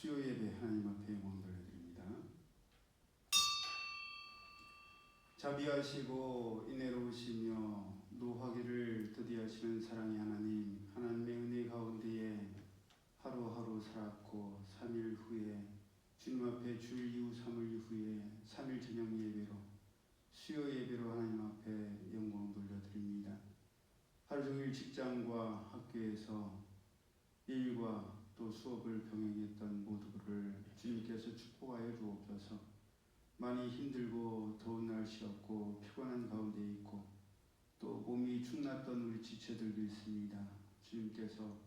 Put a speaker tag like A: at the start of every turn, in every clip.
A: 수요 예배 하나님 앞에 영광 돌려드립니다. 자비하시고 인애로우시며 노하기를 더디하시는 사랑의 하나님, 하나님의 은혜 가운데에 하루하루 살았고 3일 후에 주님 앞에 주일 이후 3일 후에 3일 저녁 예배로 수요 예배로 하나님 앞에 영광 돌려드립니다. 하루 종일 직장과 학교에서 일과 또 수업을 병행했던 모두를 주님께서 축복하여 주옵소서. 많이 힘들고 더운 날씨였고 피곤한 가운데 있고 또 몸이 축났던 우리 지체들도 있습니다. 주님께서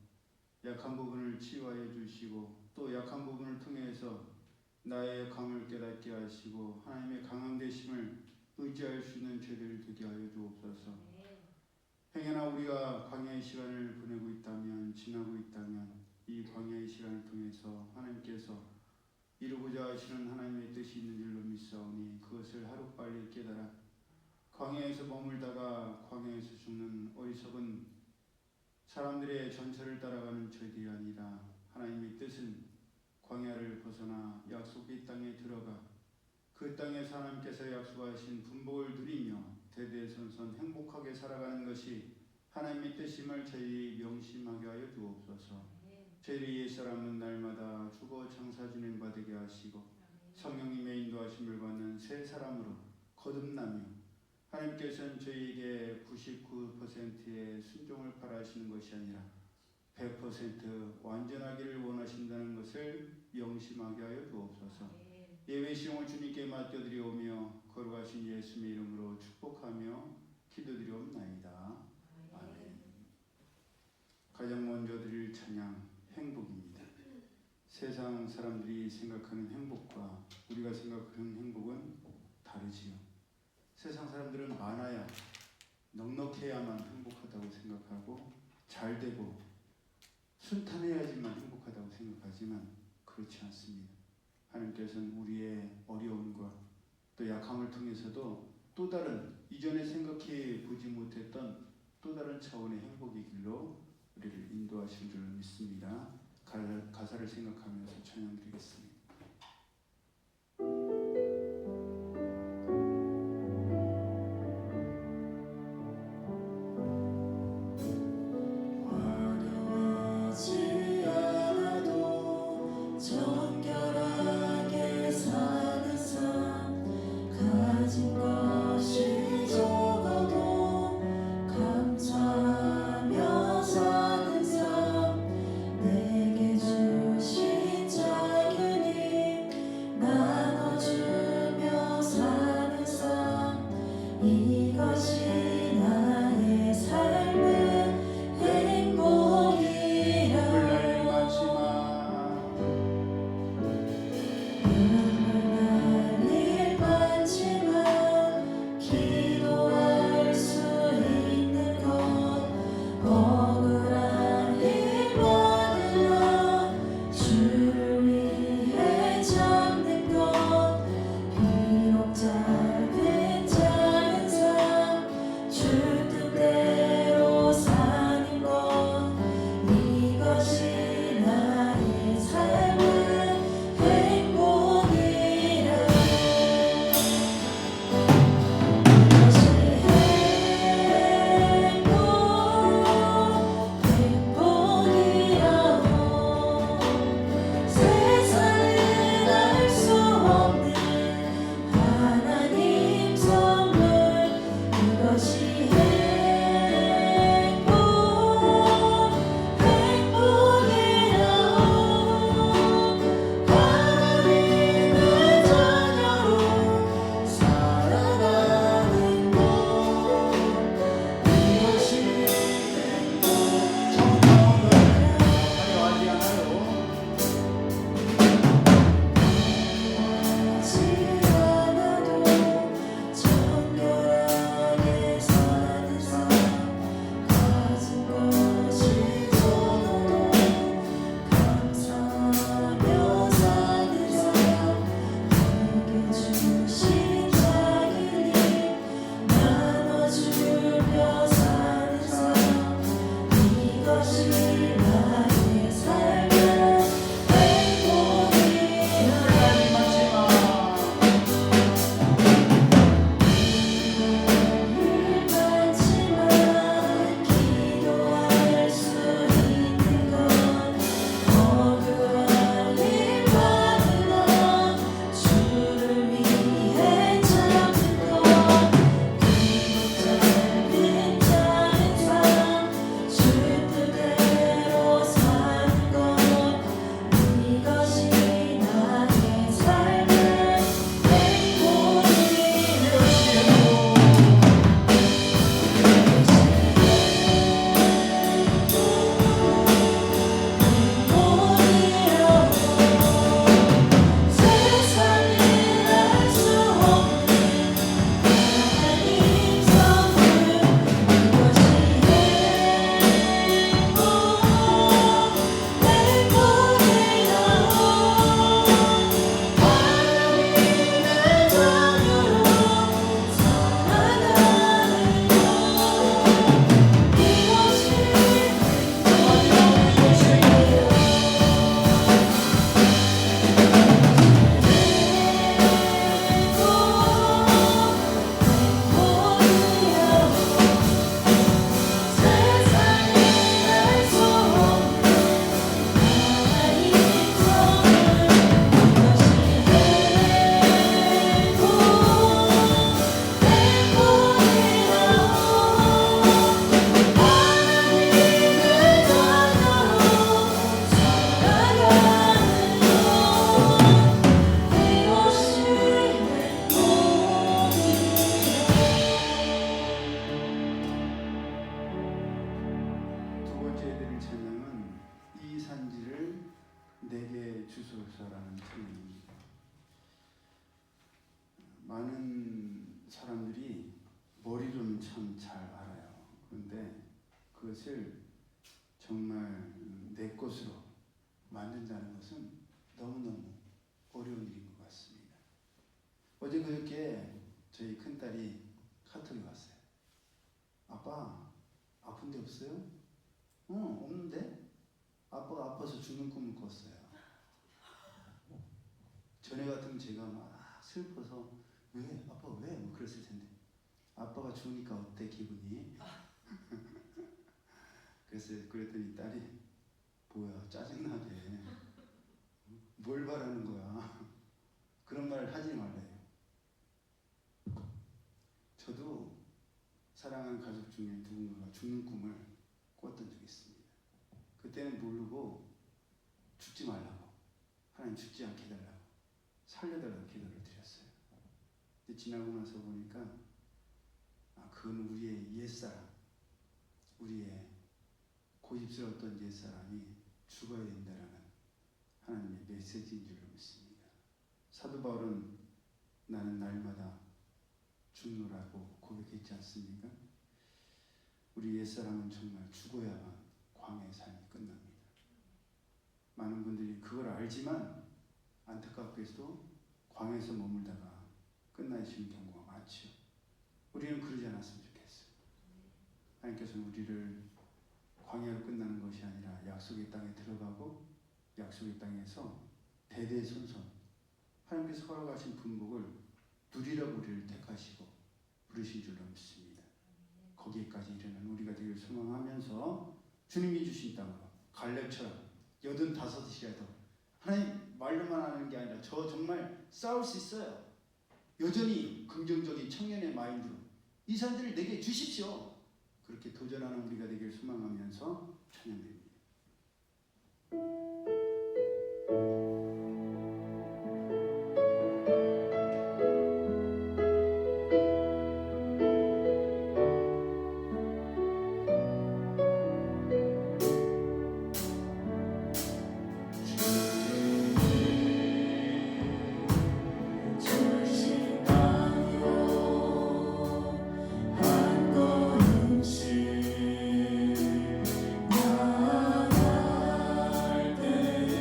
A: 약한 부분을 치유하여 주시고 또 약한 부분을 통해서 나의 약함을 깨닫게 하시고 하나님의 강함 되심을 의지할 수 있는 죄들을 되게 하여 주옵소서. 행여나 우리가 광야의 시간을 보내고 있다면, 지나고 있다면 이 광야의 시간을 통해서 하나님께서 이루고자 하시는 하나님의 뜻이 있는 줄로 믿사오니 그것을 하루빨리 깨달아 광야에서 머물다가 광야에서 죽는 어리석은 사람들의 전철을 따라가는 저희들이 아니라 하나님의 뜻은 광야를 벗어나 약속의 땅에 들어가 그 땅에서 하나님께서 약속하신 분복을 누리며 대대손손 행복하게 살아가는 것이 하나님의 뜻임을 저희 명심하게 하여 주옵소서. 저희 옛사람은 날마다 죽어 장사 진행받게 하시고 성령님의 인도하심을 받는 새 사람으로 거듭나며 하나님께서는 저희에게 99%의 순종을 바라시는 것이 아니라 100% 완전하기를 원하신다는 것을 명심하게 하여 주옵소서. 예배 시험을 주님께 맡겨드리오며 거룩하신 예수님의 이름으로 축복하며 기도드리옵나이다. 아멘. 가장 먼저 드릴 찬양 행복입니다. 세상 사람들이 생각하는 행복과 우리가 생각하는 행복은 다르지요. 세상 사람들은 많아야 넉넉해야만 행복하다고 생각하고 잘되고 순탄해야지만 행복하다고 생각하지만 그렇지 않습니다. 하나님께서는 우리의 어려움과 또 약함을 통해서도 또 다른 이전에 생각해 보지 못했던 또 다른 차원의 행복의 길로 우리를 인도하신 줄 믿습니다. 가사를 생각하면서 찬양드리겠습니다.
B: 이것이 나의 삶은 행복이
A: 내 주소서라는 책입니다. 많은 사람들이 머리로는 참 잘 알아요. 그런데 그것을 정말 내 것으로 만든다는 것은 너무너무 어려운 일인 것 같습니다. 어제 그저께 저희 큰딸이 카톡이 왔어요. 아빠, 아픈 데 없어요? 없는데? 아빠가 아파서 죽는 꿈을 꿨어요. 전에 같으면 제가 막 슬퍼서 왜? 아빠 왜? 뭐 그랬을 텐데 아빠가 죽으니까 어때 기분이? 그랬더니 딸이 뭐야 짜증나게 뭘 바라는 거야. 그런 말을 하지 말래요. 저도 사랑하는 가족 중에 누군가가 죽는 꿈을 꿨던 적이 있습니다. 그때는 모르고 죽지 말라고, 하나님 죽지 않게 해달라고, 살려달라고 기도를 드렸어요. 근데 지나고 나서 보니까 그건 우리의 옛사람, 우리의 고집스러웠던 옛사람이 죽어야 된다라는 하나님의 메시지인 줄로 믿습니다. 사도 바울은 나는 날마다 죽노라고 고백했지 않습니까? 우리 옛사람은 정말 죽어야만 광야의 삶이 끝납니다. 많은 분들이 그걸 알지만 안타깝게도 광야에서 머물다가 끝나시는 경우가 많죠. 우리는 그러지 않았으면 좋겠어요. 하나님께서는 우리를 광야로 끝나는 것이 아니라 약속의 땅에 들어가고 약속의 땅에서 대대손손 하나님께서 허락하신 분복을 누리라고 우리를 택하시고 부르신 줄로 믿습니다. 거기까지 이르는 우리가 되길 소망하면서 주님이 주신 땅으로 갈렙처럼 85이라도 하나님 말로만 하는 게 아니라 저 정말 싸울 수 있어요. 여전히 긍정적인 청년의 마인드로 이 사람들을 내게 주십시오. 그렇게 도전하는 우리가 되길 소망하면서 찬양드립니다.
B: 날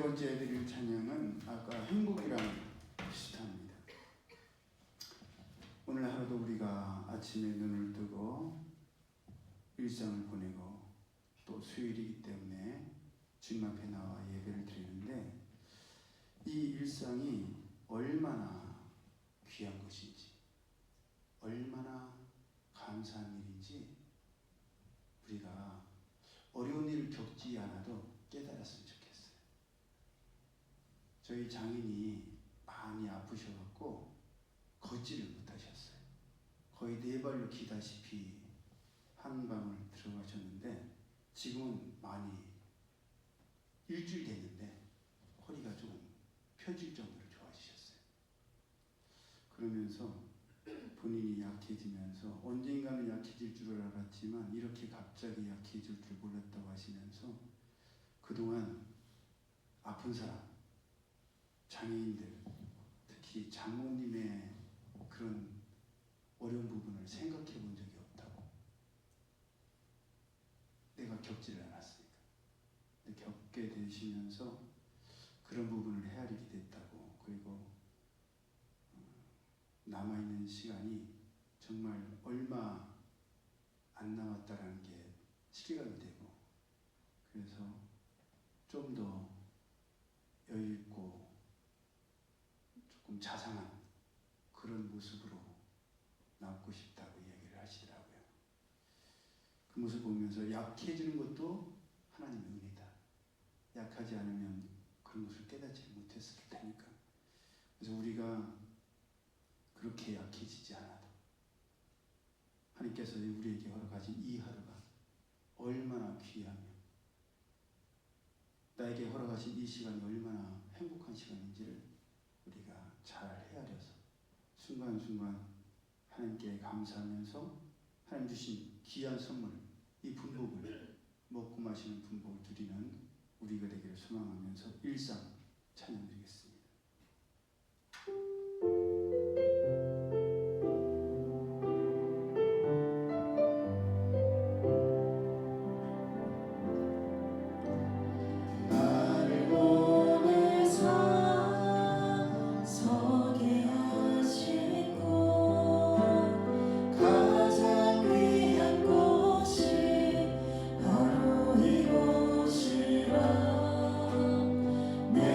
A: 번째 해드릴 찬양은 아까 행복이랑 비슷합니다. 오늘 하루도 우리가 아침에 눈을 뜨고 일상을 보내고 또 수요일이기 때문에 주님 앞에 나와 예배를 드리는데 이 일상이 얼마나 귀한 것인지, 얼마나 감사한 일인지 우리가 어려운 일을 겪지 않아도 깨달았으면 좋겠어요. 저희 장인이 많이 아프셔갖고 걷지를 못하셨어요. 거의 4발로 기다시피 한 방을 들어가셨는데 지금은 많이 일주일 됐는데 허리가 조금 펴질 정도로 좋아지셨어요. 그러면서 본인이 약해지면서 언젠가는 약해질 줄 알았지만 이렇게 갑자기 약해질 줄 몰랐다고 하시면서 그동안 아픈 사람, 장애인들, 특히 장모님의 그런 어려운 부분을 생각해 본 적이 없다고. 내가 겪지를 않았으니까. 근데 겪게 되시면서 그런 부분을 헤아리게 됐다고. 그리고 남아있는 시간이 정말 얼마 안 남았다라는 게 실감이 되고, 그래서 좀 더 여유있고 조금 자상한 그런 모습으로 남고 싶다고 얘기를 하시더라고요. 그 모습 보면서 약해지는 것도 하나님의 은혜다. 약하지 않으면 그런 것을 깨닫지 못했을 테니까. 그래서 우리가 그렇게 약해지지 않아도 하나님께서 우리에게 허락하신 이 하루가 얼마나 귀하며 나에게 허락하신 이 시간이 얼마나 행복한 시간인지를 우리가 잘 헤아려서 순간순간 하나님께 감사하면서 하나님 주신 귀한 선물, 이 분복을 먹고 마시는 분복을 드리는 우리가 되기를 소망하면서 일상 찬양드리겠습니다.
B: 내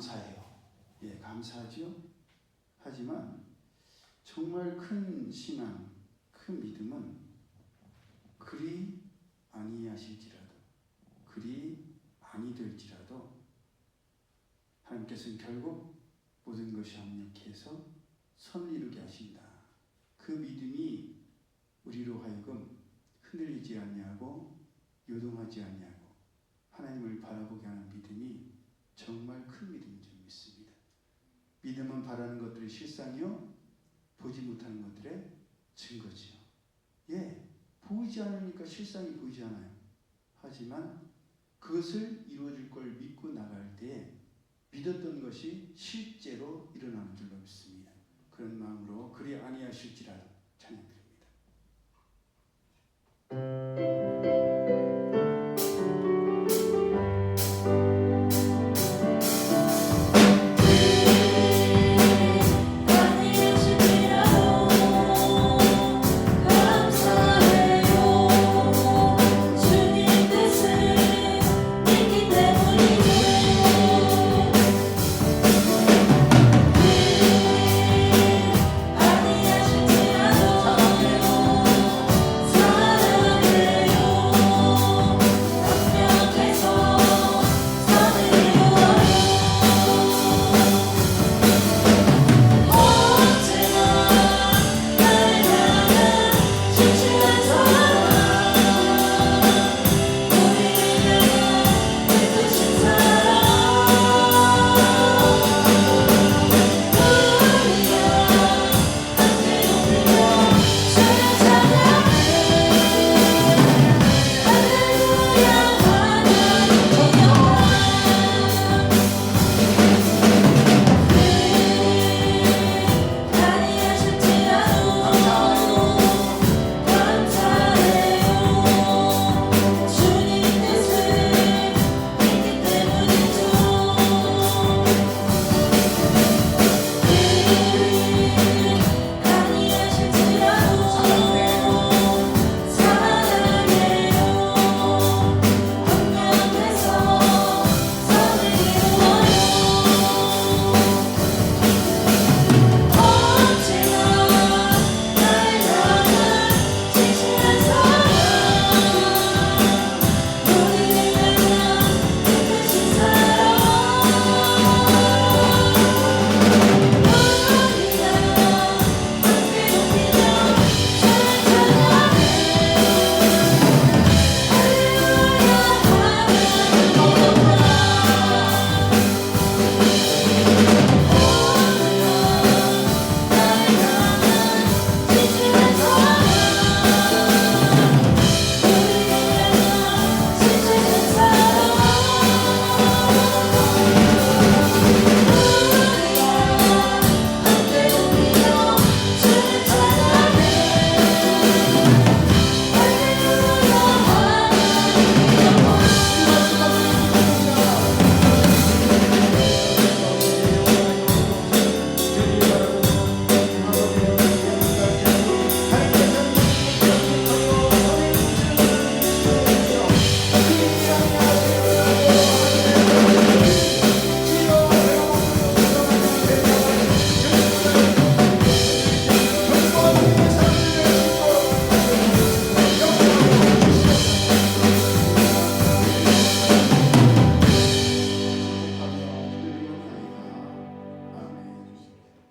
A: 감사해요. 예, 감사하죠. 하지만 정말 큰 신앙, 큰 믿음은 그리 아니하실지라도, 그리 아니될지라도 하나님께서는 결국 모든 것이 합력해서 선을 이루게 하신다. 그 믿음이 우리로 하여금 흔들리지 아니하고 요동하지 아니하고 하나님을 바라보게 하는 믿음이 정말 큰 믿음인 줄 믿습니다. 믿음은 바라는 것들의 실상이요, 보지 못하는 것들의 증거지요. 예, 보이지 않으니까 실상이 보이지 않아요. 하지만 그것을 이루어질 걸 믿고 나갈 때에 믿었던 것이 실제로 일어나는 줄로 믿습니다. 그런 마음으로 그리 아니하실지라도 찬양드립니다.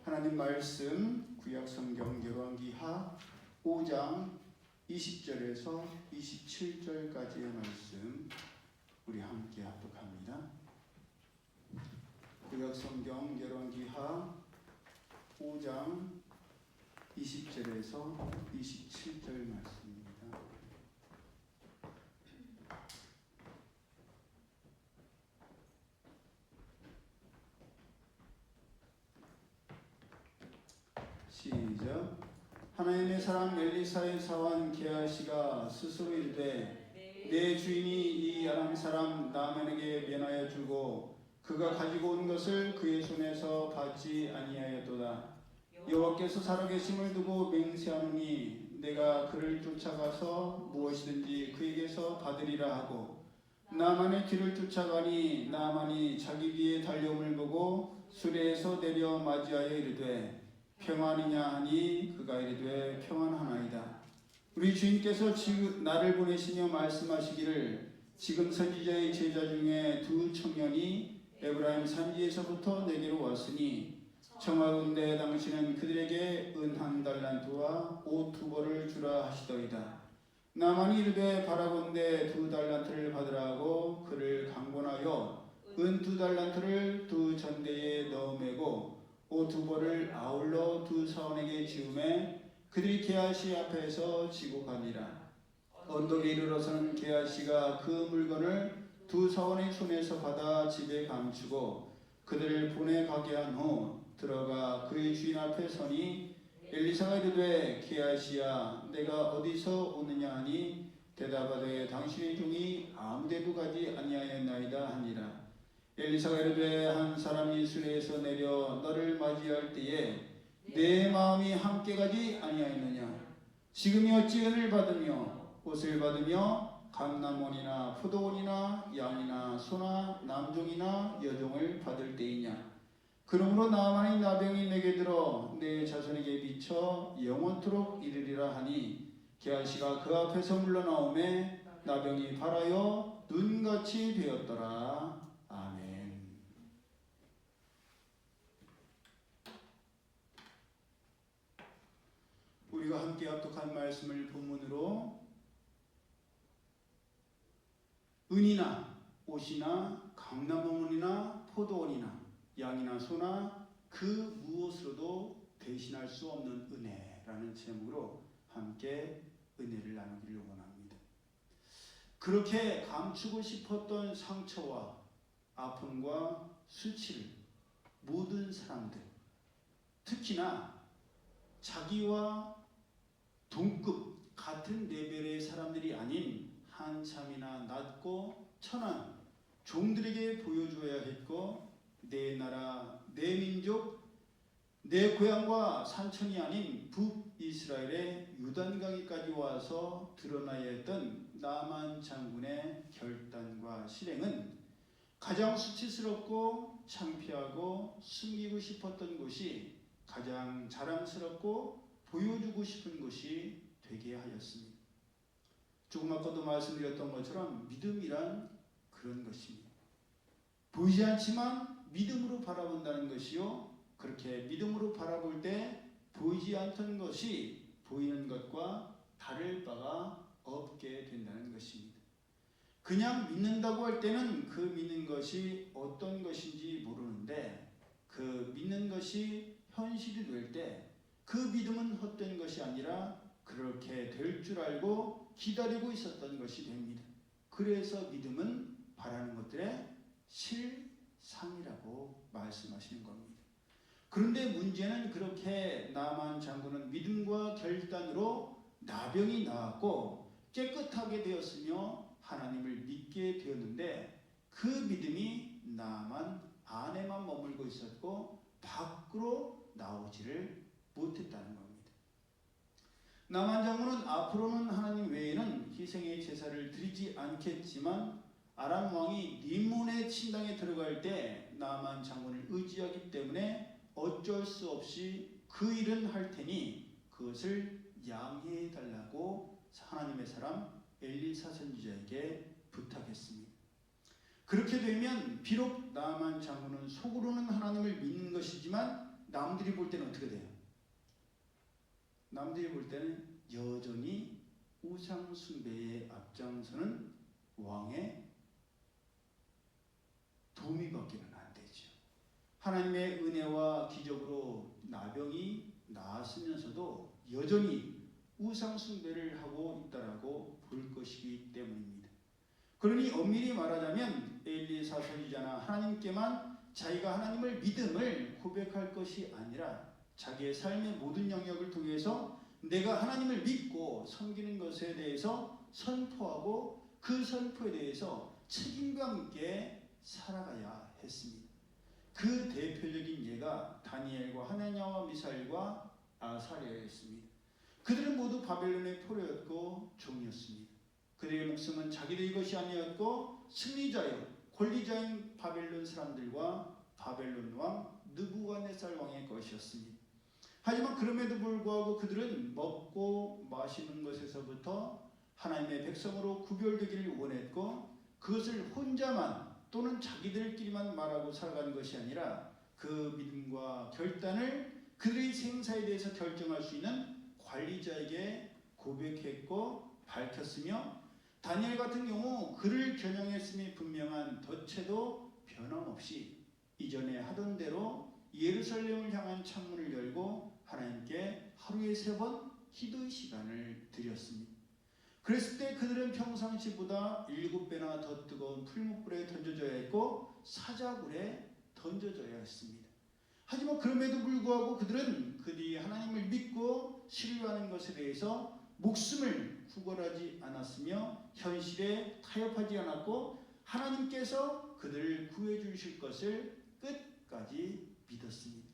A: 하나님 말씀 구약 성경 열왕기하 5장 20절에서 27절까지의 말씀 우리 함께 합독합니다. 구약 성경 열왕기하 5장 20절에서 27절 말씀입니다. 시작. 하나님의 사람 엘리사의 사원 게하시가 스스로 이르되 내 주인이 이 아람 사람 나만에게 면하여 주고 그가 가지고 온 것을 그의 손에서 받지 아니하였도다. 여호와께서 살아계심을 두고 맹세하노니 내가 그를 쫓아가서 무엇이든지 그에게서 받으리라 하고 나만의 뒤를 쫓아가니 나만이 자기 뒤에 달려옴을 보고 수레에서 내려 맞이하여 이르되 평안이냐 하니 그가 이르되 평안하나이다. 우리 주인께서 지금 나를 보내시며 말씀하시기를 지금 선지자의 제자 중에 두 청년이 에브라임 산지에서부터 내게로 왔으니 청하건대 당신은 그들에게 은 1달란트와 옷 2벌을 주라 하시더이다. 나만이 이르되 바라건대 2달란트를 받으라 하고 그를 강권하여 은 2달란트를 두 전대에 넣어 매고 옷 2벌을 아울러 두 사원에게 지우매 그들이 게하시 앞에서 지고 가니라. 언덕에 이르러서는 게하시가 그 물건을 두 사원의 손에서 받아 집에 감추고 그들을 보내가게 한 후 들어가 그의 주인 앞에 서니 엘리사가 이르되 게하시야 내가 어디서 오느냐 하니 대답하되 당신의 종이 아무데도 가지 아니하였나이다 하니라. 엘리사가 이르되 한 사람이 수레에서 내려 너를 맞이할 때에 내 마음이 함께 가지 아니하였느냐. 지금이 어찌 은을 받으며 옷을 받으며 감남원이나 포도원이나 양이나 소나 남종이나 여종을 받을 때이냐. 그러므로 나만의 나병이 내게 들어 내 자손에게 미쳐 영원토록 이르리라 하니 게하시가 그 앞에서 물러나오매 나병이 발하여 눈같이 되었더라. 아멘. 우리가 함께 합독한 말씀을 본문으로 은이나 옷이나 강남원이나 포도원이나 양이나 소나 그 무엇으로도 대신할 수 없는 은혜라는 제목으로 함께 은혜를 나누기를 원합니다. 그렇게 감추고 싶었던 상처와 아픔과 수치를 모든 사람들, 특히나 자기와 동급 같은 레벨의 사람들이 아닌 한참이나 낮고 천한 종들에게 보여줘야 했고 내 나라, 내 민족, 내 고향과 산천이 아닌 북이스라엘의 요단강에까지 와서 드러나야 했던 나만 장군의 결단과 실행은 가장 수치스럽고 창피하고 숨기고 싶었던 것이 가장 자랑스럽고 보여주고 싶은 것이 되게 하였습니다. 조금 아까도 말씀드렸던 것처럼 믿음이란 그런 것입니다. 보이지 않지만 믿음으로 바라본다는 것이요. 그렇게 믿음으로 바라볼 때 보이지 않던 것이 보이는 것과 다를 바가 없게 된다는 것입니다. 그냥 믿는다고 할 때는 그 믿는 것이 어떤 것인지 모르는데 그 믿는 것이 현실이 될 때 그 믿음은 헛된 것이 아니라 그렇게 될 줄 알고 기다리고 있었던 것이 됩니다. 그래서 믿음은 바라는 것들의 실상이라고 말씀하시는 겁니다. 그런데 문제는 그렇게 나만 장군은 믿음과 결단으로 나병이 나았고 깨끗하게 되었으며 하나님을 믿게 되었는데 그 믿음이 나만 안에만 머물고 있었고 밖으로 나오지를 못했다는 겁니다. 나만 장군은 앞으로는 하나님 외에는 희생의 제사를 드리지 않겠지만 아람 왕이 림몬의 친당에 들어갈 때 나만 장군을 의지하기 때문에 어쩔 수 없이 그 일은 할 테니 그것을 양해해 달라고 하나님의 사람 엘리사 선지자에게 부탁했습니다. 그렇게 되면 비록 나만 장군은 속으로는 하나님을 믿는 것이지만 남들이 볼 때는 어떻게 돼요? 남들이 볼 때는 여전히 우상 숭배에 앞장서는 왕의 도미밖에는 안 되죠. 하나님의 은혜와 기적으로 나병이 나았으면서도 여전히 우상 숭배를 하고 있다라고 볼 것이기 때문입니다. 그러니 엄밀히 말하자면 엘리사 선지자나 하나님께만 자기가 하나님을 믿음을 고백할 것이 아니라 자기의 삶의 모든 영역을 통해서 내가 하나님을 믿고 섬기는 것에 대해서 선포하고 그 선포에 대해서 책임감 있게 살아가야 했습니다. 그 대표적인 예가 다니엘과 하나냐와 미사엘과 아사랴였습니다. 그들은 모두 바벨론의 포로였고 종이었습니다. 그들의 목숨은 자기들의 것이 아니었고 승리자요 권리자인 바벨론 사람들과 바벨론 왕 느부갓네살 왕의 것이었습니다. 하지만 그럼에도 불구하고 그들은 먹고 마시는 것에서부터 하나님의 백성으로 구별되기를 원했고, 그것을 혼자만 또는 자기들끼리만 말하고 살아가는 것이 아니라 그 믿음과 결단을 그들의 생사에 대해서 결정할 수 있는 관리자에게 고백했고 밝혔으며, 다니엘 같은 경우 그를 겨냥했음이 분명한 덫에도 변함없이 이전에 하던 대로 예루살렘을 향한 창문을 열고 하나님께 하루에 3번 기도의 시간을 드렸습니다. 그랬을 때 그들은 평상시보다 7배나 더 뜨거운 풀무불에 던져져야 했고 사자굴에 던져져야 했습니다. 하지만 그럼에도 불구하고 그들이 하나님을 믿고 신뢰하는 것에 대해서 목숨을 구걸하지 않았으며 현실에 타협하지 않았고 하나님께서 그들을 구해 주실 것을 끝까지 믿었습니다.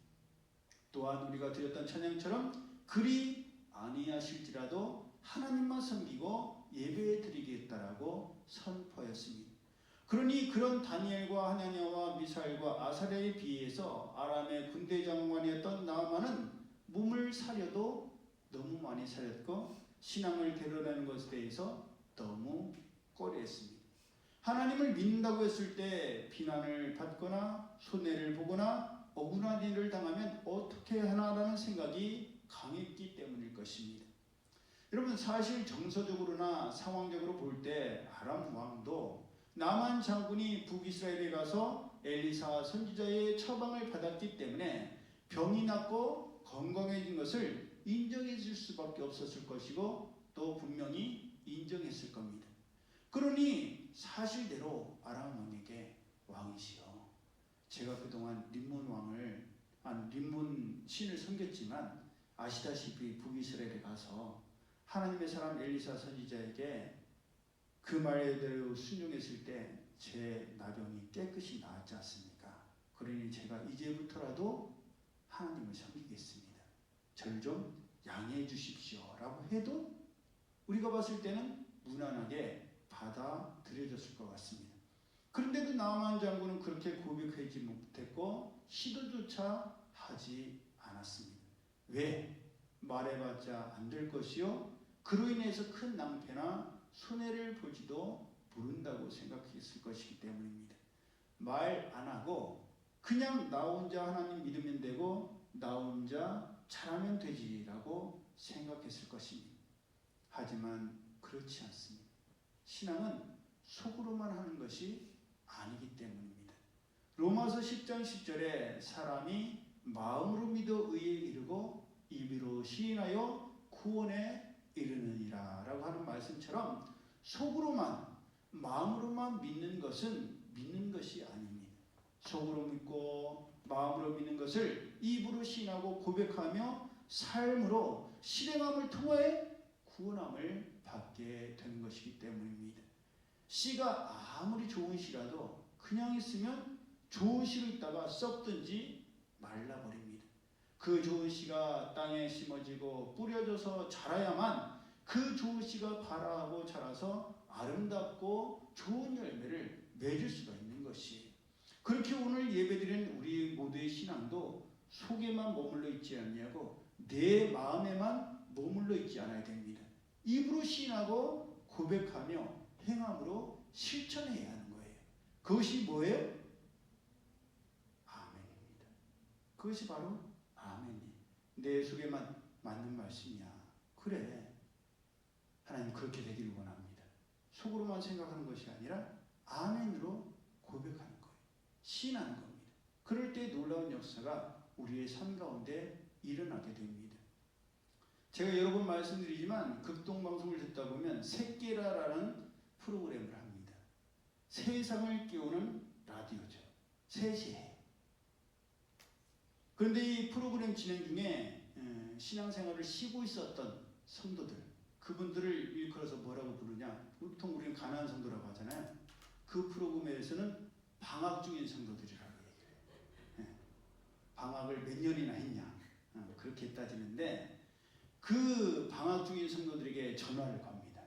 A: 또한 우리가 드렸던 찬양처럼 그리 아니하실지라도 하나님만 섬기고 예배 드리겠다라고 선포했습니다. 그러니 그런 다니엘과 하나냐와 미사엘과 아사랴에 비해서 아람의 군대 장관이었던 나아만은 몸을 사려도 너무 많이 사렸고 신앙을 드러내는 것에 대해서 너무 꺼려했습니다. 하나님을 믿는다고 했을 때 비난을 받거나 손해를 보거나 억울한 일을 당하면 어떻게 하나라는 생각이 강했기 때문일 것입니다. 여러분, 사실 정서적으로나 상황적으로 볼 때 아람 왕도 나만 장군이 북이스라엘에 가서 엘리사 선지자의 처방을 받았기 때문에 병이 낫고 건강해진 것을 인정해 줄 수밖에 없었을 것이고 또 분명히 인정했을 겁니다. 그러니 사실대로 아람 왕에게 왕이시여, 제가 그동안 림몬 신을 섬겼지만 아시다시피 북이스라엘에 가서 하나님의 사람 엘리사 선지자에게 그 말대로 순종했을 때 제 나병이 깨끗이 나았지 않습니까? 그러니 제가 이제부터라도 하나님을 섬기겠습니다. 저를 좀 양해해 주십시오 라고 해도 우리가 봤을 때는 무난하게 받아들여졌을 것 같습니다. 그런데도 나아만 장군은 그렇게 고백하지 못했고 시도조차 하지 않았습니다. 왜? 말해봤자 안 될 것이요 그로 인해서 큰 낭패나 손해를 보지도 모른다고 생각했을 것이기 때문입니다. 말 안 하고 그냥 나 혼자 하나님 믿으면 되고 나 혼자 잘하면 되지라고 생각했을 것입니다. 하지만 그렇지 않습니다. 신앙은 속으로만 하는 것이 아니기 때문입니다. 로마서 10장 10절에 사람이 마음으로 믿어 의에 이르고 입으로 시인하여 구원에 이르느니라 라고 하는 말씀처럼 속으로만 마음으로만 믿는 것은 믿는 것이 아닙니다. 속으로 믿고 마음으로 믿는 것을 입으로 시인하고 고백하며 삶으로 실행함을 통해 구원함을 받게 되는 것이기 때문입니다. 씨가 아무리 좋은 씨라도 그냥 있으면 좋은 씨로 있다가 썩든지 말라버립니다. 그 좋은 씨가 땅에 심어지고 뿌려져서 자라야만 그 좋은 씨가 발아하고 자라서 아름답고 좋은 열매를 맺을 수가 있는 것이에요. 그렇게 오늘 예배드리는 우리 모두의 신앙도 속에만 머물러 있지 않냐고 내 마음에만 머물러 있지 않아야 됩니다. 입으로 시인하고 고백하며 행함으로 실천해야 하는 거예요. 그것이 뭐예요? 아멘입니다. 그것이 바로 아멘이 내 속에만 맞는 말씀이야. 그래, 하나님 그렇게 되기를 원합니다. 속으로만 생각하는 것이 아니라 아멘으로 고백하는 거예요. 시인하는 겁니다. 그럴 때 놀라운 역사가 우리의 삶 가운데 일어나게 됩니다. 제가 여러 번 말씀드리지만 극동방송을 듣다 보면 새끼라라는 프로그램을 합니다. 세상을 깨우는 라디오죠. 3시에 해요. 그런데 이 프로그램 진행 중에 신앙생활을 쉬고 있었던 성도들, 그분들을 일컬어서 뭐라고 부르냐, 보통 우리는 가난한 성도라고 하잖아요. 그 프로그램에서는 방학 중인 성도들이라고 얘기를 해요. 방학을 몇 년이나 했냐, 그렇게 따지는데 그 방학 중인 성도들에게 전화를 겁니다.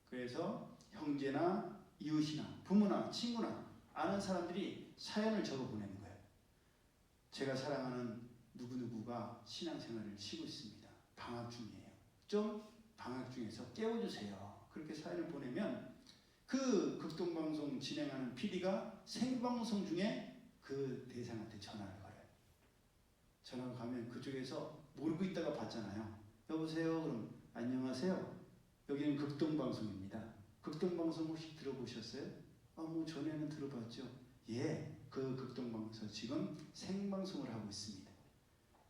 A: 그래서 형제나 이웃이나 부모나 친구나 아는 사람들이 사연을 적어 보내는 거예요. 제가 사랑하는 누구누구가 신앙생활을 쉬고 있습니다. 방학 중이에요. 좀 방학 중에서 깨워주세요. 그렇게 사연을 보내면 그 극동방송 진행하는 PD가 생방송 중에 그 대상한테 전화를 걸어요. 전화가 가면 그쪽에서 모르고 있다가 받잖아요. 여보세요? 그럼 안녕하세요. 여기는 극동방송입니다. 극동방송 혹시 들어보셨어요? 뭐 전에는 들어봤죠. 예, 그 극동방송 지금 생방송을 하고 있습니다.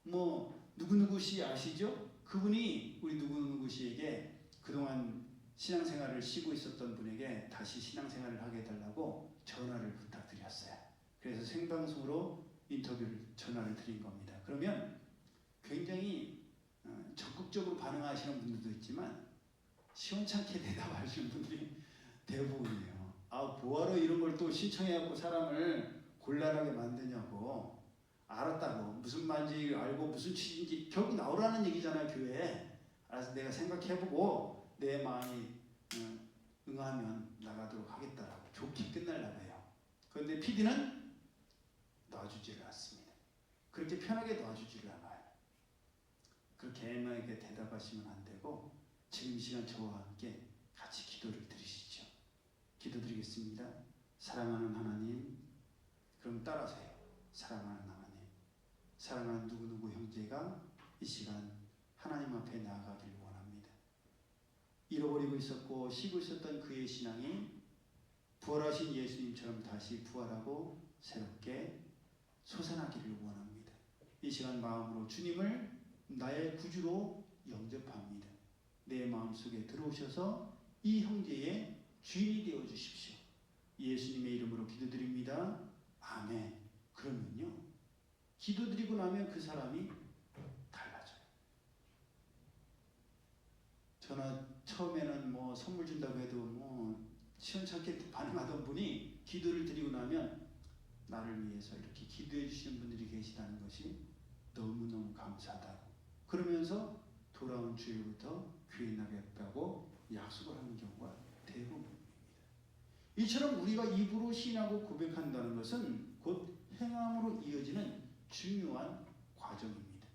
A: 뭐 누구누구 씨 아시죠? 그분이 우리 누구누구 씨에게 그동안 신앙생활을 쉬고 있었던 분에게 다시 신앙생활을 하게 해달라고 전화를 부탁드렸어요. 그래서 생방송으로 인터뷰를 전화를 드린 겁니다. 그러면 굉장히 적극적으로 반응하시는 분들도 있지만 시원찮게 대답하시는 분들이 대부분이에요. 뭐하러 이런 걸 또 신청해갖고 사람을 곤란하게 만드냐고. 알았다고. 무슨 말인지 알고 무슨 취지인지 결국 나오라는 얘기잖아요. 교회에. 알아서 내가 생각해보고 내 마음이 응하면 나가도록 하겠다라고 좋게 끝날라고 해요. 그런데 PD는 놔주지를 않습니다. 그렇게 편하게 놔주지를 않아요. 그렇게 애매하게 대답하시면 안 되고 지금 이 시간 저와 함께 같이 기도를 드리시죠. 기도드리겠습니다. 사랑하는 하나님, 그럼 따라서요. 사랑하는 하나님, 사랑하는 누구누구 형제가 이 시간 하나님 앞에 나아가길 원합니다. 잃어버리고 있었고 쉬고 있었던 그의 신앙이 부활하신 예수님처럼 다시 부활하고 새롭게 솟아나기를 원합니다. 이 시간 마음으로 주님을 나의 구주로 영접합니다. 내 마음속에 들어오셔서 이 형제의 주인이 되어 주십시오. 예수님의 이름으로 기도드립니다. 아멘. 그러면요, 기도드리고 나면 그 사람이 달라져요. 저는 처음에는 뭐 선물 준다고 해도 뭐 시원찮게 반응하던 분이 기도를 드리고 나면 나를 위해서 이렇게 기도해 주시는 분들이 계시다는 것이 너무너무 감사하다고 그러면서 돌아온 주일부터 교회 나가겠다고 약속을 하는 경우가 대부분입니다. 이처럼 우리가 입으로 신하고 고백한다는 것은 곧 행함으로 이어지는 중요한 과정입니다.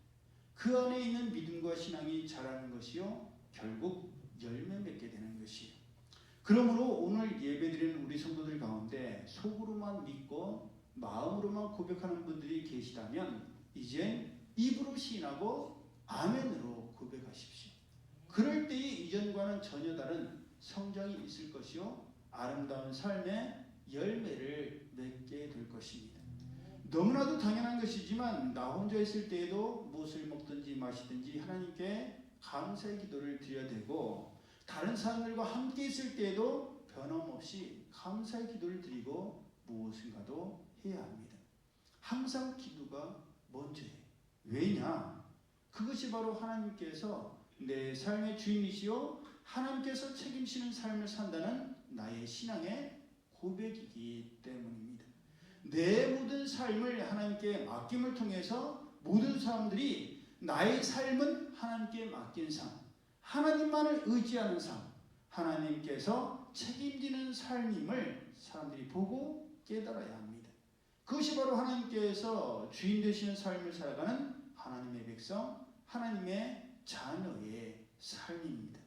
A: 그 안에 있는 믿음과 신앙이 자라는 것이요, 결국 열매 맺게 되는 것이에요. 그러므로 오늘 예배드리는 우리 성도들 가운데 속으로만 믿고 마음으로만 고백하는 분들이 계시다면 이제 입으로 시인하고 아멘으로 고백하십시오. 그럴 때에 이전과는 전혀 다른 성장이 있을 것이요, 아름다운 삶의 열매를 맺게 될 것입니다. 너무나도 당연한 것이지만 나 혼자 있을 때에도 무엇을 먹든지 마시든지 하나님께 감사의 기도를 드려야 되고, 다른 사람들과 함께 있을 때에도 변함없이 감사의 기도를 드리고 무엇인가도 해야 합니다. 항상 기도가 먼저예요. 왜냐? 그것이 바로 하나님께서 내 삶의 주인이시요 하나님께서 책임지는 삶을 산다는 나의 신앙의 고백이기 때문입니다. 내 모든 삶을 하나님께 맡김을 통해서 모든 사람들이 나의 삶은 하나님께 맡긴 삶, 하나님만을 의지하는 삶, 하나님께서 책임지는 삶임을 사람들이 보고 깨달아야 합니다. 그것이 바로 하나님께서 주인 되시는 삶을 살아가는 하나님의 백성, 하나님의 자녀의 삶입니다.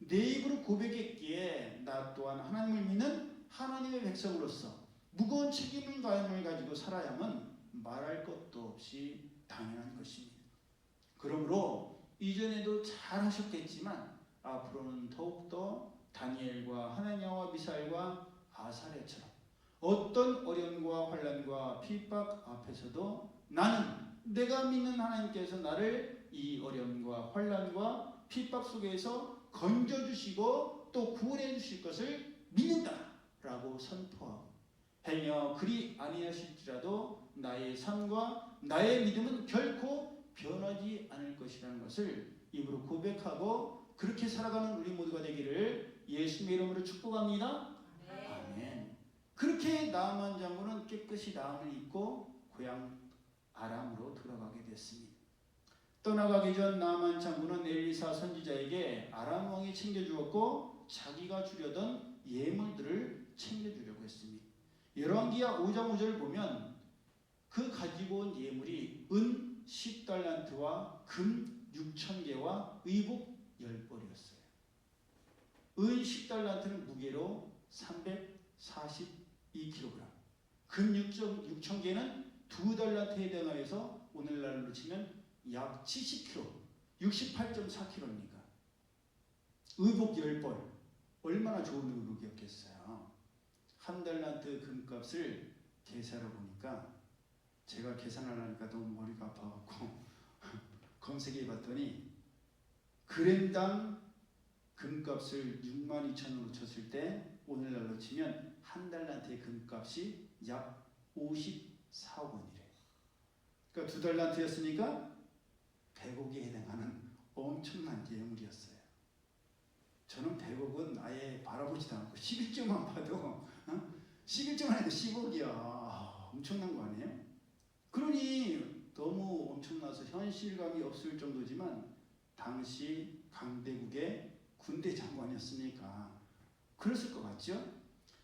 A: 내 입으로 고백했기에 나 또한 하나님을 믿는 하나님의 백성으로서 무거운 책임을 가지고 살아야만 말할 것도 없이 당연한 것입니다. 그러므로 이전에도 잘 하셨겠지만 앞으로는 더욱더 다니엘과 하나냐와 미사엘과 아사랴처럼 어떤 어려움과 환난과 핍박 앞에서도 나는 내가 믿는 하나님께서 나를 이 어려움과 환난과 핍박 속에서 건져주시고 또 구원해 주실 것을 믿는다라고 선포하고, 행여 그리 아니하실지라도 나의 삶과 나의 믿음은 결코 변하지 않을 것이라는 것을 입으로 고백하고 그렇게 살아가는 우리 모두가 되기를 예수님의 이름으로 축복합니다. 아멘. 그렇게 나아만 장군은 깨끗이 나음을 입고 고향 아람으로 돌아가게 됐습니다. 떠나가기 전 나아만 장군은 엘리사 선지자에게 아람 왕이 챙겨주었고 자기가 주려던 예물들을
B: 챙겨주려고 했습니다. 열왕기하 5장 5절 보면 그 가지고 온 예물이 은 10달란트와 금 6,000개와 의복 10벌이었어요. 은 10달란트는 무게로 342kg, 금 6,000개는 2달란트에 해당하여서 오늘날로 치면 약 70kg, 68.4kg입니까? 의복 10벌, 얼마나 좋은 의복이었겠어요. 한 달란트 금값을 계산해 보니까, 제가 계산하려니까 너무 머리가 아파갖고 검색해 봤더니 그램당 금값을 62,000원으로 쳤을 때 오늘날로 치면 한 달란트의 금값이 약 54억 원이래요. 그러니까 2달란트였으니까 100억에 해당하는 엄청난 예물이었어요. 저는 100억은 아예 바라보지도 않고 11조만 봐도 11조만 해도 10억이야. 엄청난 거 아니에요? 그러니 너무 엄청나서 현실감이 없을 정도지만 당시 강대국의 군대 장관이었으니까 그랬을 것 같죠?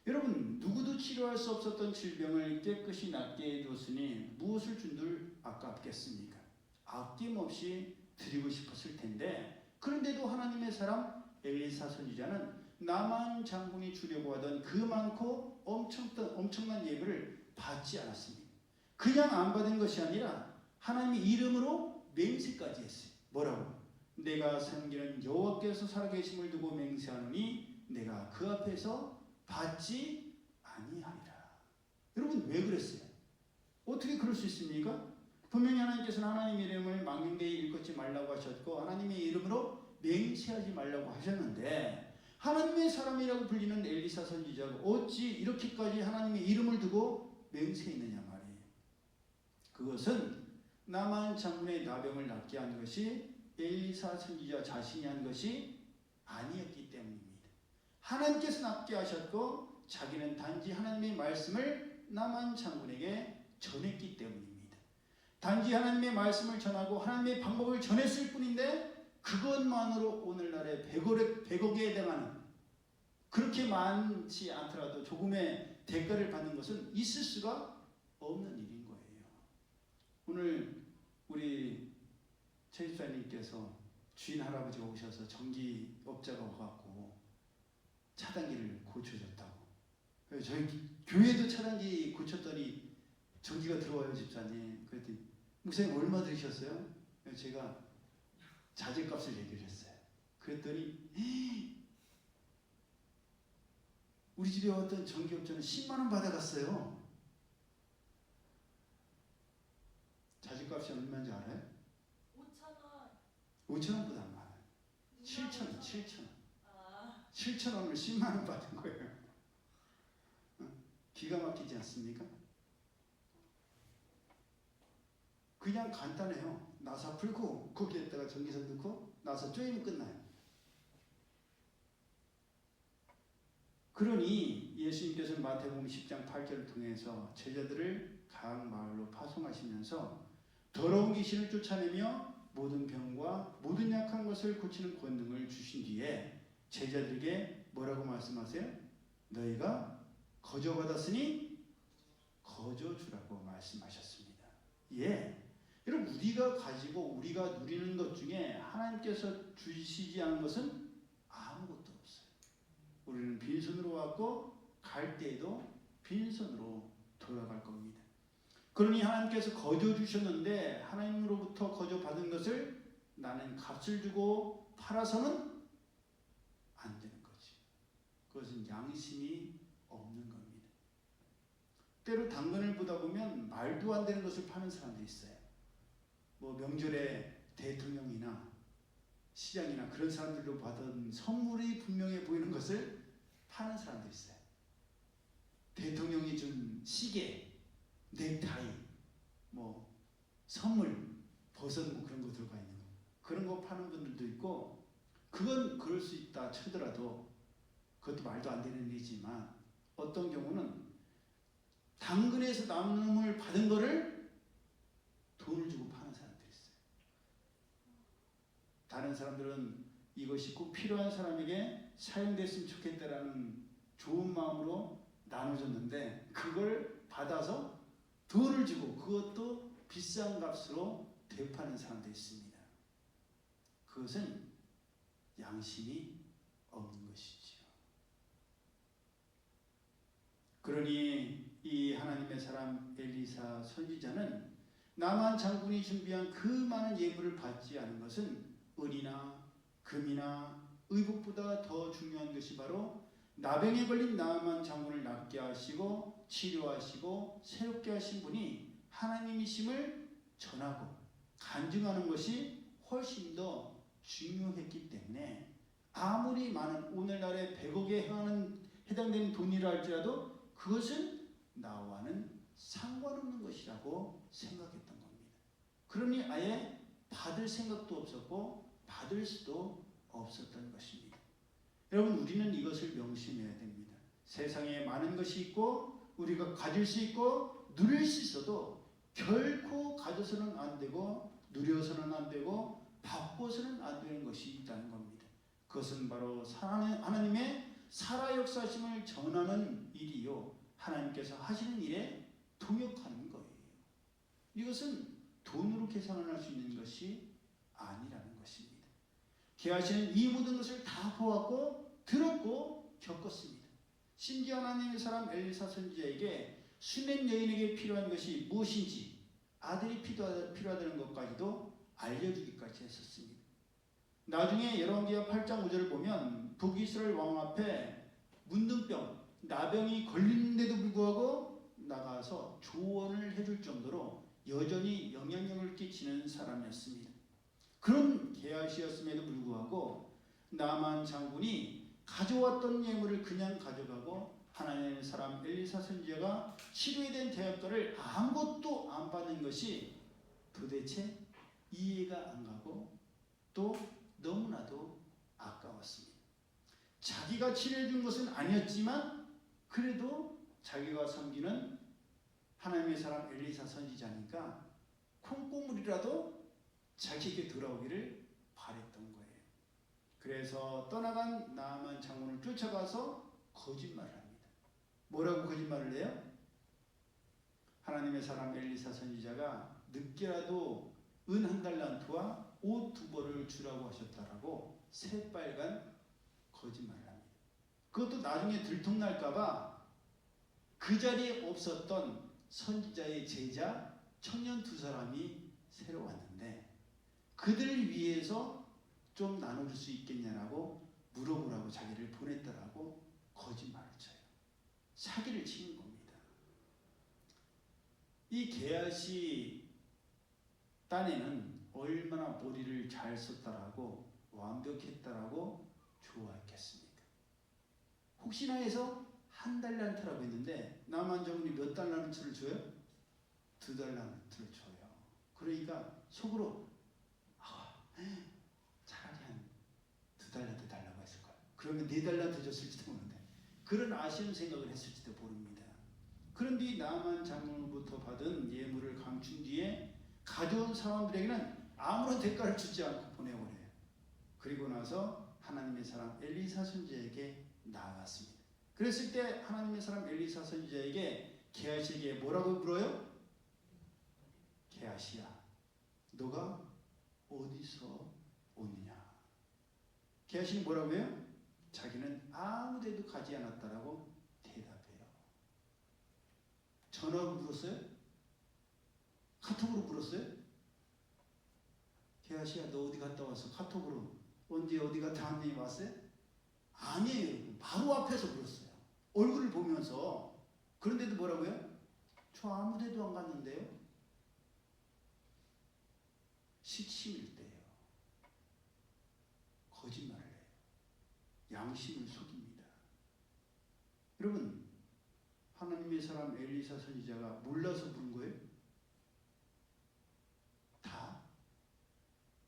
B: 여러분, 누구도 치료할 수 없었던 질병을 깨끗이 낫게 해뒀으니 무엇을 준들 아깝겠습니까? 아낌없이 드리고 싶었을 텐데, 그런데도 하나님의 사람 엘리사 선지자는 나만 장군이 주려고 하던 그 많고 엄청난 예물을 받지 않았습니다. 그냥 안 받은 것이 아니라 하나님의 이름으로 맹세까지 했어요. 뭐라고? 내가 섬기는 여호와께서 살아계심을 두고 맹세하노니 내가 그 앞에서 받지 아니하리라. 여러분, 왜 그랬어요? 어떻게 그럴 수 있습니까? 분명히 하나님께서는 하나님의 이름을 망령되이 일컫지 말라고 하셨고 하나님의 이름으로 맹세하지 말라고 하셨는데, 하나님의 사람이라고 불리는 엘리사 선지자가 어찌 이렇게까지 하나님의 이름을 두고 맹세했느냐 말이에요. 그것은 나만 장군의 나병을 낫게 한 것이 엘리사 선지자 자신이 한 것이 아니었기 때문입니다. 하나님께서 낫게 하셨고 자기는 단지 하나님의 말씀을 나만 장군에게 전했기 때문입니다. 단지 하나님의 말씀을 전하고 하나님의 방법을 전했을 뿐인데, 그것만으로 오늘날의 100억에 해당하는, 그렇게 많지 않더라도 조금의 대가를 받는 것은 있을 수가 없는 일인 거예요. 오늘 우리 최 집사님께서 주인 할아버지가 오셔서 전기업자가 와갖고 차단기를 고쳐줬다고. 그래서 저희 교회도 차단기 고쳤더니 전기가 들어와요, 집사님. 그랬더니 목사님 얼마 들으셨어요? 제가 자재값을 얘기를 했어요. 그랬더니 우리 집에 왔던 전기업자는 10만 원 받아갔어요. 자재값이 얼마인지 알아요?
C: 5,000원.
B: 5,000원보다 안 많아요. 7,000원, 7,000원.
C: 아.
B: 7,000원을 10만 원 받은 거예요. 기가 막히지 않습니까? 그냥 간단해요. 나사 풀고 거기에다가 전기선 넣고 나사 쪼이면 끝나요. 그러니 예수님께서는 마태복음 10장 8절을 통해서 제자들을 각 마을로 파송하시면서 더러운 귀신을 쫓아내며 모든 병과 모든 약한 것을 고치는 권능을 주신 뒤에 제자들에게 뭐라고 말씀하세요? 너희가 거저 받았으니 거저 주라고 말씀하셨습니다. 예. 여러분, 우리가 가지고 우리가 누리는 것 중에 하나님께서 주시지 않은 것은 아무것도 없어요. 우리는 빈손으로 왔고 갈 때에도 빈손으로 돌아갈 겁니다. 그러니 하나님께서 거저 주셨는데 하나님으로부터 거저 받은 것을 나는 값을 주고 팔아서는 안 되는 거지. 그것은 양심이 없는 겁니다. 때로 당근을 보다 보면 말도 안 되는 것을 파는 사람들이 있어요. 뭐 명절에 대통령이나 시장이나 그런 사람들로 받은 선물이 분명해 보이는 것을 파는 사람들이 있어요. 대통령이 준 시계, 넥타이, 뭐 선물, 버섯 뭐 그런 거 들어가 있는 거, 그런 거 파는 분들도 있고, 그건 그럴 수 있다 쳐더라도 그것도 말도 안 되는 일이지만 어떤 경우는 당근에서 나눔을 받은 거를 돈을 주고 파는 사람들이 있어요. 다른 사람들은 이것이 꼭 필요한 사람에게 사용됐으면 좋겠다라는 좋은 마음으로 나눠줬는데 그걸 받아서 돈을 주고 그것도 비싼 값으로 되파는 사람도 있습니다. 그것은 양심이 없는 것이지요. 그러니 이 하나님의 사람 엘리사 선지자는 나만 장군이 준비한 그 많은 예물을 받지 않은 것은 은이나 금이나 의복보다 더 중요한 것이 바로 나병에 걸린 나만 장군을 낫게 하시고 치료하시고 새롭게 하신 분이 하나님이심을 전하고 간증하는 것이 훨씬 더 중요했기 때문에 아무리 많은 오늘날의 100억에 해당되는 돈이라 할지라도 그것은 나와는 상관없는 것이라고 생각했던 겁니다. 그러니 아예 받을 생각도 없었고 받을 수도 없었던 것입니다. 여러분, 우리는 이것을 명심해야 됩니다. 세상에 많은 것이 있고 우리가 가질 수 있고 누릴 수 있어도 결코 가져서는 안 되고 누려서는 안 되고 받고서는 안 되는 것이 있다는 겁니다. 그것은 바로 하나님의 살아 역사심을 전하는 일이요, 하나님께서 하시는 일에 동역하는 거예요. 이것은 돈으로 계산할 수 있는 것이 아니라는 것입니다. 계하시는 이 모든 것을 다 보았고 들었고 겪었습니다. 심지어 하나님의 사람 엘리사 선지자에게 수낸 여인에게 필요한 것이 무엇인지 아들이 필요하다는 것까지도 알려주기까지 했었습니다. 나중에 열왕기하 8장 5절을 보면 북이스라엘 왕 앞에 문둥병, 나병이 걸리는데도 불구하고 나가서 조언을 해줄 정도로 여전히 영향력을 끼치는 사람이었습니다. 그런 게하시였음에도 불구하고 나만 장군이 가져왔던 예물을 그냥 가져가고 하나님의 사람 엘리사 선지자가 치료에 대한 대가를 아무것도 안 받는 것이 도대체 이해가 안 가고 또 너무나도 아까웠습니다. 자기가 치료해 준 것은 아니었지만 그래도 자기가 섬기는 하나님의 사람 엘리사 선지자니까 콩고물이라도 자기에게 돌아오기를 바랬던 거예요. 그래서 떠나간 나아만 장군을 쫓아가서 거짓말을 합니다. 뭐라고 거짓말을 해요? 하나님의 사람 엘리사 선지자가 늦게라도 은 1달란트와 옷 2벌을 주라고 하셨다라고 새빨간 거짓말을 합니다. 그것도 나중에 들통날까봐 그 자리에 없었던 선지자의 제자 청년 2사람이 새로 왔는데 그들을 위해서 좀 나눠줄 수 있겠냐라고 물어보라고 자기를 보냈다라고 거짓말을 쳐요. 사기를 치는 겁니다. 이 게하시 딴에는 얼마나 머리를 잘 썼다라고 완벽했다라고 좋아했겠습니까? 혹시나 해서 1달란트라고 했는데 나만 장군이 몇 달란트를 줘요? 2달란트를 줘요. 그러니까 속으로 차라리 한 2달란트 달라고 했을 거야. 그러면 4달란트 줬을지도 모르는데 그런 아쉬운 생각을 했을지도 모릅니다. 그런데 나만 장군으로부터 받은 예물을 감춘 뒤에 가져온 사람들에게는 아무런 대가를 주지 않고 보내버려요. 그리고 나서 하나님의 사람 엘리사 선지자에게 나아갔습니다. 그랬을 때 하나님의 사람 엘리사 선지자에게 게하시에게 뭐라고 물어요? 게하시야, 너가 어디서 오느냐? 게하시는 뭐라고 해요? 자기는 아무 데도 가지 않았다라고 대답해요. 전화로 물었어요? 카톡으로 물었어요? 게하시야, 너 어디 갔다 왔어? 카톡으로 언제 어디 갔다 왔니? 왔어요? 아니에요. 바로 앞에서 물었어요. 얼굴을 보면서. 그런데도 뭐라고요? 저 아무 데도 안 갔는데요. 시침일 때예요. 거짓말을 해요. 양심을 속입니다. 여러분, 하나님의 사람 엘리사 선지자가 몰라서 부른 거예요? 다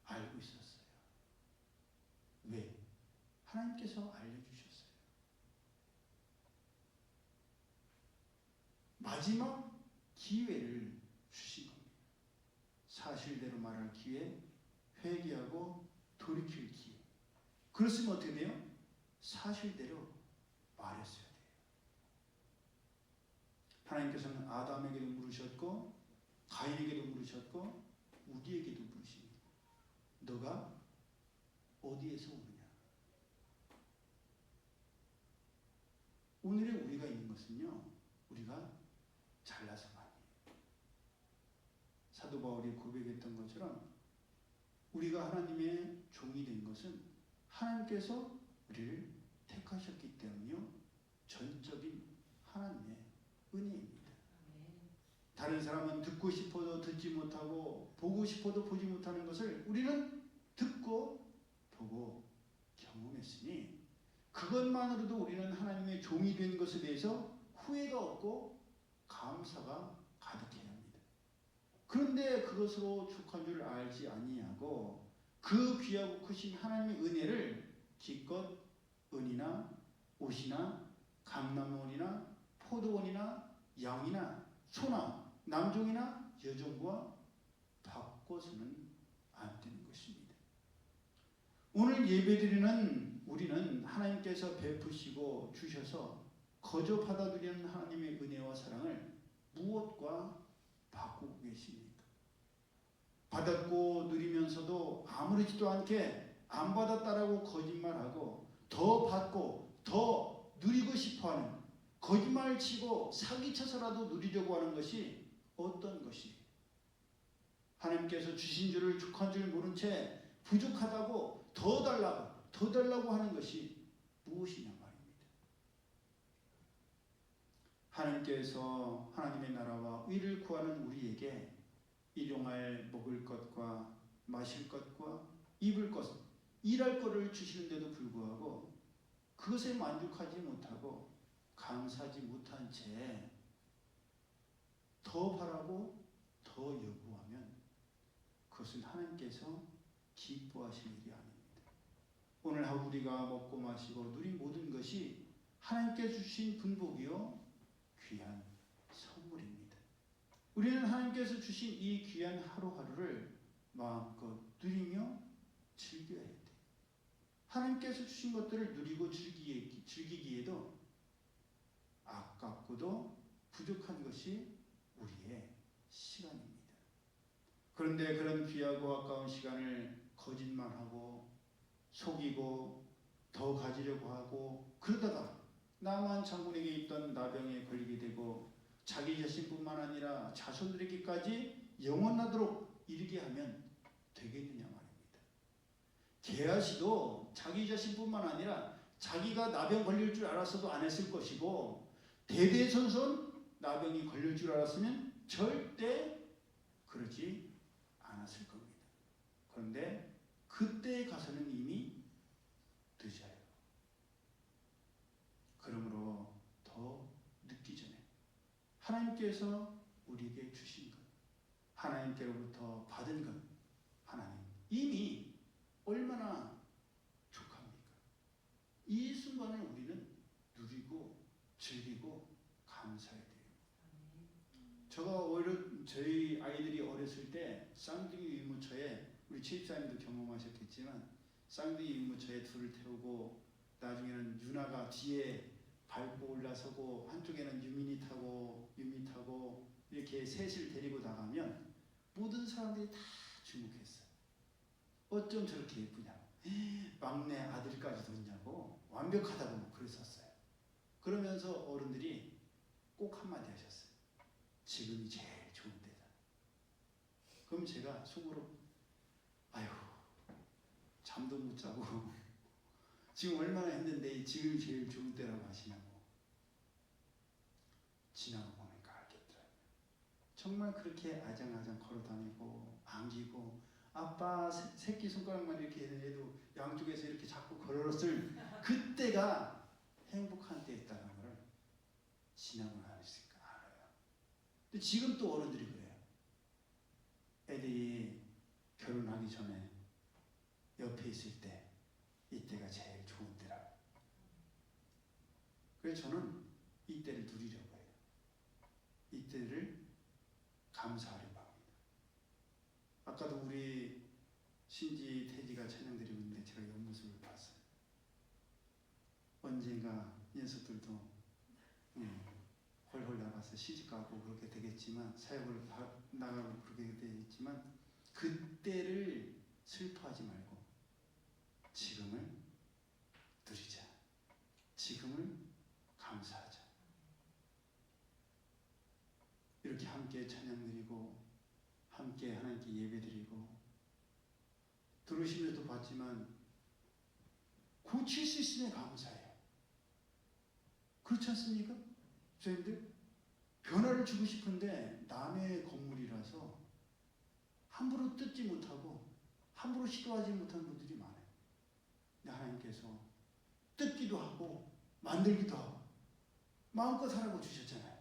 B: 알고 있었어요. 왜? 하나님께서 알려주셨어요. 마지막 기회를 주신 겁니다. 사실대로 말할 기회, 회개하고 돌이킬 기회. 그랬으면 어떻게 돼요? 사실대로 말했어야 돼요. 하나님께서는 아담에게도 물으셨고 가인에게도 물으셨고 우리에게도 물으십니다. 너가 어디에서 오느냐? 오늘의 우리가 있는 것은요, 우리가 잘나서가 아니에요. 사도 바울이 고백했던 것처럼 우리가 하나님의 종이 된 것은 하나님께서 우리를 택하셨기 때문이요, 전적인 하나님의 은혜입니다. 다른 사람은 듣고 싶어도 듣지 못하고 보고 싶어도 보지 못하는 것을 우리는 듣고 보고 경험했으니 그것만으로도 우리는 하나님의 종이 된 것에 대해서 후회가 없고 감사가 가득해야 합니다. 그런데 그것으로 족한 줄 알지 아니하고 그 귀하고 크신 하나님의 은혜를 기껏 은이나 옷이나 감람원이나 포도원이나 양이나 소나 남종이나 여종과 바꿔서는 안 되는 것입니다. 오늘 예배드리는 우리는 하나님께서 베푸시고 주셔서 거저 받아들이는 하나님의 은혜와 사랑을 무엇과 바꾸고 계십니까? 받았고 누리면서도 아무렇지도 않게 안 받았다라고 거짓말하고 더 받고 더 누리고 싶어하는, 거짓말 치고 사기쳐서라도 누리려고 하는 것이 어떤 것이? 하나님께서 주신 줄을 족한 줄 모른 채 부족하다고 더 달라고 하는 것이 무엇이냐 말입니다. 하나님께서 하나님의 나라와 의를 구하는 우리에게 일용할 먹을 것과 마실 것과 입을 것, 일할 것을 주시는데도 불구하고 그것에 만족하지 못하고 감사하지 못한 채 더 바라고 더 요구하면 그것은 하나님께서 기뻐하시는 일이 아닙니다. 오늘 하루 우리가 먹고 마시고 누린 모든 것이 하나님께 주신 분복이요 귀한 선물입니다. 우리는 하나님께서 주신 이 귀한 하루하루를 마음껏 누리며 즐겨야 돼요. 하나님께서 주신 것들을 누리고 즐기기에도 아깝고도 부족한 것이 우리의 시간입니다. 그런데 그런 귀하고 아까운 시간을 거짓말하고 속이고 더 가지려고 하고 그러다가 나만 장군에게 있던 나병에 걸리게 되고 자기 자신뿐만 아니라 자손들에게까지 영원하도록 이르게 하면 되겠느냐 말입니다. 게하시도 자기 자신뿐만 아니라 자기가 나병 걸릴 줄 알았어도 안 했을 것이고 대대손손 나병이 걸릴 줄 알았으면 절대 그러지 않았을 겁니다. 그런데 그때에 가서는 이미 늦어요. 그러므로 더 늦기 전에 하나님께서 우리에게 주신 것, 하나님께로부터 받은 것, 하나님 이미 얼마나 족합니까? 이 순간을 우리는 누리고 즐기고 감사해야 돼요. 제가 오히려 저희 아이들이 어렸을 때 쌍둥이 유모차에, 우리 치입사님도 경험하셨겠지만 쌍둥이 유모차에 둘을 태우고 나중에는 유나가 뒤에 밟고 올라서고 한쪽에는 유민이 타고 이렇게 셋을 데리고 나가면 모든 사람들이 다 주목했어요. 어쩜 저렇게 예쁘냐고, 막내 아들까지 뒀냐고, 완벽하다고 그랬었어요. 그러면서 어른들이 꼭 한마디 하셨어요. 지금이 제일 좋은 때다. 그럼 제가 속으로 아유 잠도 못 자고 지금 얼마나 했는데 지금이 제일 좋은 때라고 하시냐고. 지나고 보니까 알겠더라고요. 정말 그렇게 아장아장 걸어다니고 안기고 아빠 새끼손가락만 이렇게 해도 양쪽에서 이렇게 자꾸 걸었을 그때가 행복한 때였다는 걸 지나고 나니까 알아요. 근데 지금 또 어른들이 그래요. 애들이 결혼하기 전에 옆에 있을 때 이때가 제일 좋은 때라고. 그래서 저는 이때를 누리려고 해요. 이때를 감사하려고 합니다. 아까도 우리 신지 태지가 찬양드리고 있는데 제가 옆모습을 봤어요. 언젠가 녀석들도 헐헐 나가서 시집가고 그렇게 되겠지만 사역을 나가고 그렇게 되겠지만 그때를 슬퍼하지 말고 지금을 누리자. 지금을 감사하자. 이렇게 함께 찬양 드리고 함께 하나님께 예배 드리고 들으시면서도 봤지만 고칠 수 있으면 감사해요. 그렇지 않습니까? 저희들 변화를 주고 싶은데 남의 건물이라서 함부로 뜯지 못하고 함부로 시도하지 못하는 분들이 많아요. 근데 하나님께서 뜯기도 하고 만들기도 하고 마음껏 하라고 주셨잖아요.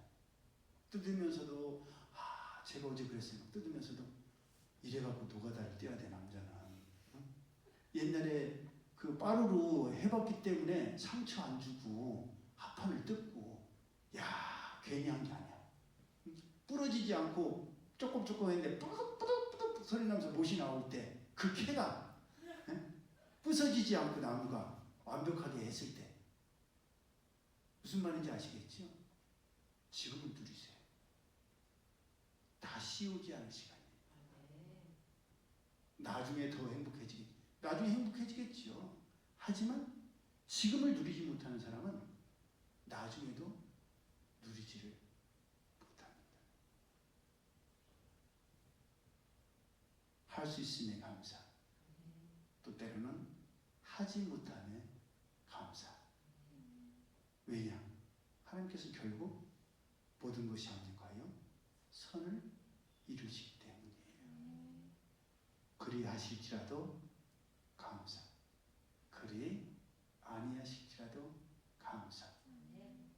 B: 뜯으면서도 제가 어제 그랬어요. 뜯으면서도 이래갖고 노가다를 떼야 돼 남자는. 옛날에 그 빠루로 해봤기 때문에 상처 안 주고 합판을 뜯고 야 괜히 한 게 아니야. 부러지지 않고 조금 했는데 뿌득뿌득뿌득 소리 나면서 못이 나올 때 그 캐가 부서지지 않고 나무가 완벽하게 했을 때 무슨 말인지 아시겠죠? 지금은 누리세요. 다시 오지 않을 시간이에요. 나중에 더 나중에 행복해지겠죠. 하지만 지금을 누리지 못하는 사람은 나중에도 누리지를 못합니다. 할 수 있음에 감사, 또 때로는 하지 못함에 감사. 왜냐? 하나님께서 결국 모든 것이 아닌가요? 선을 이루시기 때문이에요. 그리하실지라도 감사. 그리 아니하실지라도 감사.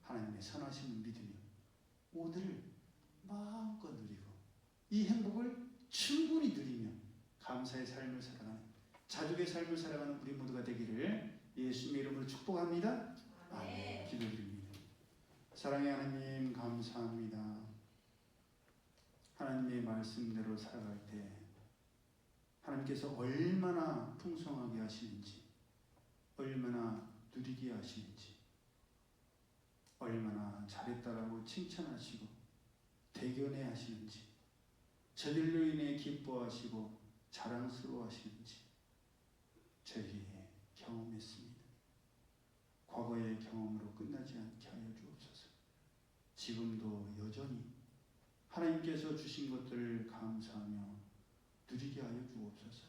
B: 하나님의 선하심을 믿으며 오늘을 마음껏 누리고 이 행복을 충분히 누리며 감사의 삶을 살아가는 자족의 삶을 살아가는 우리 모두가 되기를 예수님의 이름으로 축복합니다. 아멘. 기도드립니다. 사랑의 하나님 감사합니다. 하나님의 말씀대로 살아갈 때 하나님께서 얼마나 풍성하게 하시는지, 얼마나 누리게 하시는지, 얼마나 잘했다라고 칭찬하시고 대견해 하시는지, 저들로 인해 기뻐하시고 자랑스러워 하시는지 저희에 경험했습니다. 과거의 경험으로 끝나지 않게 하여 주옵소서. 지금도 여전히 하나님께서 주신 것들을 감사하며 누리게 하여 주옵소서.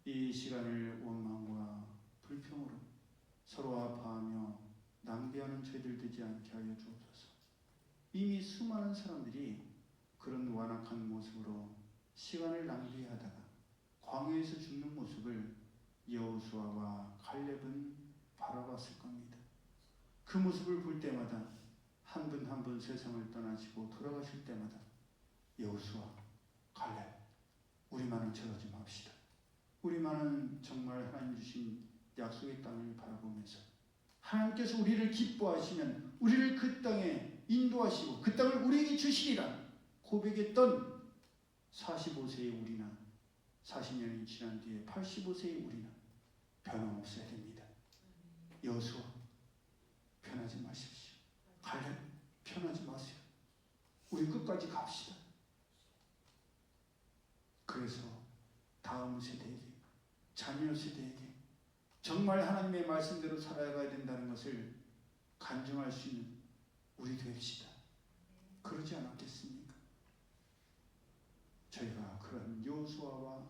B: 이 시간을 원망과 불평으로 서로 아파하며 낭비하는 저희들 되지 않게 하여 주옵소서. 이미 수많은 사람들이 그런 완악한 모습으로 시간을 낭비하다가 광야에서 죽는 모습을 여호수아와 갈렙은 바라봤을 겁니다. 그 모습을 볼 때마다 한 분 한 분 세상을 떠나시고 돌아가실 때마다 여호수아, 갈렙, 우리만은 저러지 맙시다. 우리만은 정말 하나님 주신 약속의 땅을 바라보면서 하나님께서 우리를 기뻐하시면 우리를 그 땅에 인도하시고 그 땅을 우리에게 주시리라 고백했던 45세의 우리나 40년이 지난 뒤에 85세의 우리나 변함없어야 됩니다. 여호수아 편하지 마십시오. 갈렙 편하지 마세요. 우리 끝까지 갑시다. 그래서 다음 세대에게, 자녀 세대에게 정말 하나님의 말씀대로 살아가야 된다는 것을 간증할 수 있는 우리 됩시다. 그러지 않았겠습니까? 저희가 그런 여호수아와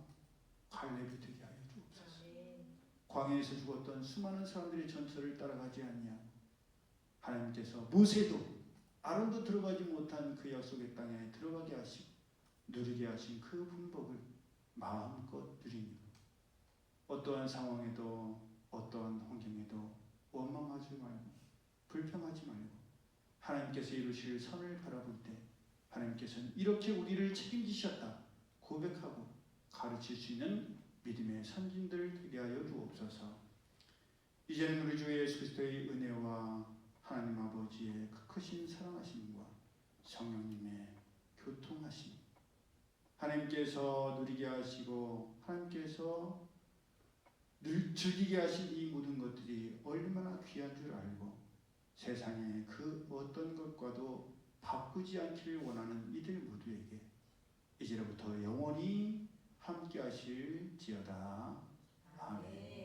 B: 갈렙이 되게 하여 주옵소서. 광야에서 죽었던 수많은 사람들의 전설을 따라가지 않냐. 하나님께서 모세도 아론도 들어가지 못한 그 약속의 땅에 들어가게 하시고 누리게 하신 그 분복을 마음껏 누리며 어떠한 상황에도 어떠한 환경에도 원망하지 말고 불평하지 말고 하나님께서 이루실 선을 바라볼 때 하나님께서는 이렇게 우리를 책임지셨다 고백하고 가르칠 수 있는 믿음의 선진들 되게 하여 주옵소서. 이제는 우리 주 예수 그리스도의 은혜와 하나님 아버지의 그 크신 사랑하심과 성령님의 교통하심, 하나님께서 누리게 하시고 하나님께서 즐기게 하신 이 모든 것들이 얼마나 귀한 줄 알고 세상의 그 어떤 것과도 바꾸지 않기를 원하는 이들 모두에게 이제로부터 영원히 함께 하실지어다. 아멘.